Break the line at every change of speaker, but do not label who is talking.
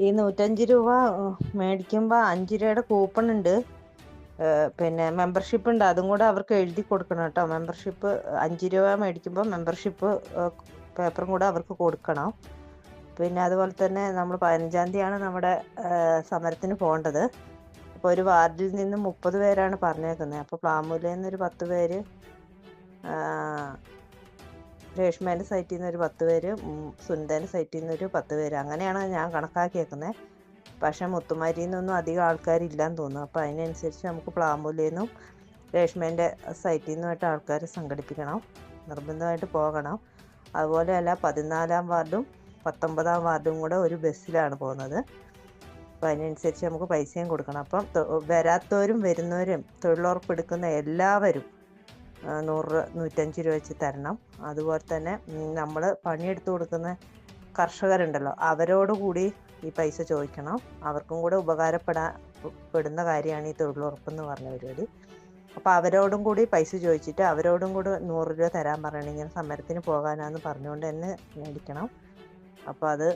ഈ 105 രൂപ മേടിക്കുമ്പോൾ 5 രൂപയുടെ കൂപ്പൺ ഉണ്ട്. പിന്നെ മെമ്പർഷിപ്പ് ഉണ്ട്. അതും കൂടെ അവർക്ക് എഴുതി കൊടുക്കണം കേട്ടോ. മെമ്പർഷിപ്പ് 5 രൂപ മേടിക്കുമ്പോൾ മെമ്പർഷിപ്പ് പേപ്പറും കൂടെ അവർക്ക് കൊടുക്കണം. പിന്നെ അതുപോലെ തന്നെ നമ്മൾ 15-ാം തീയതിയാണ് നമ്മുടെ സമരത്തിന് പോകേണ്ടത്. അപ്പോൾ ഒരു വാർഡിൽ നിന്ന് 30 പേരാണ് പറഞ്ഞേക്കുന്നത്. അപ്പോൾ പ്ലാമൂലയിൽ നിന്നൊരു 10 പേര്, രേഷ്മേൻ്റെ സൈറ്റിൽ നിന്ന് ഒരു 10 പേര്, സുനിതേൻ്റെ സൈറ്റിൽ നിന്ന് ഒരു 10 പേര്, അങ്ങനെയാണ് ഞാൻ കണക്കാക്കിയേക്കുന്നത്. പക്ഷേ മുത്തുമാരിയിൽ നിന്നൊന്നും അധികം ആൾക്കാരില്ലാന്ന് തോന്നുന്നു. അപ്പോൾ അതിനനുസരിച്ച് നമുക്ക് പ്ലാമൂലയിൽ നിന്നും രേഷ്മേൻ്റെ സൈറ്റിൽ നിന്നുമായിട്ട് ആൾക്കാരെ സംഘടിപ്പിക്കണം, നിർബന്ധമായിട്ട് പോകണം. അതുപോലെയല്ല 14-ാം വാർഡും 19-ാം വാർഡും കൂടെ ഒരു ബസ്സിലാണ് പോകുന്നത്. അപ്പോൾ അതിനനുസരിച്ച് നമുക്ക് പൈസയും കൊടുക്കണം. അപ്പം വരാത്തവരും വരുന്നവരും തൊഴിലുറപ്പെടുക്കുന്ന എല്ലാവരും 100 105 രൂപ വെച്ച് തരണം. അതുപോലെ തന്നെ നമ്മൾ പണിയെടുത്ത് കൊടുക്കുന്ന കർഷകരുണ്ടല്ലോ, അവരോട് കൂടി ഈ പൈസ ചോദിക്കണം. അവർക്കും കൂടെ ഉപകാരപ്പെടുന്ന കാര്യമാണ് ഈ തൊഴിലുറപ്പെന്ന് പറഞ്ഞ പരിപാടി. അപ്പോൾ അവരോടും കൂടി പൈസ ചോദിച്ചിട്ട് അവരോടും കൂടി 100 രൂപ തരാൻ പറയണം. ഇങ്ങനെ സമരത്തിന് പോകാനാന്ന് പറഞ്ഞുകൊണ്ട് തന്നെ മേടിക്കണം. അപ്പോൾ അത്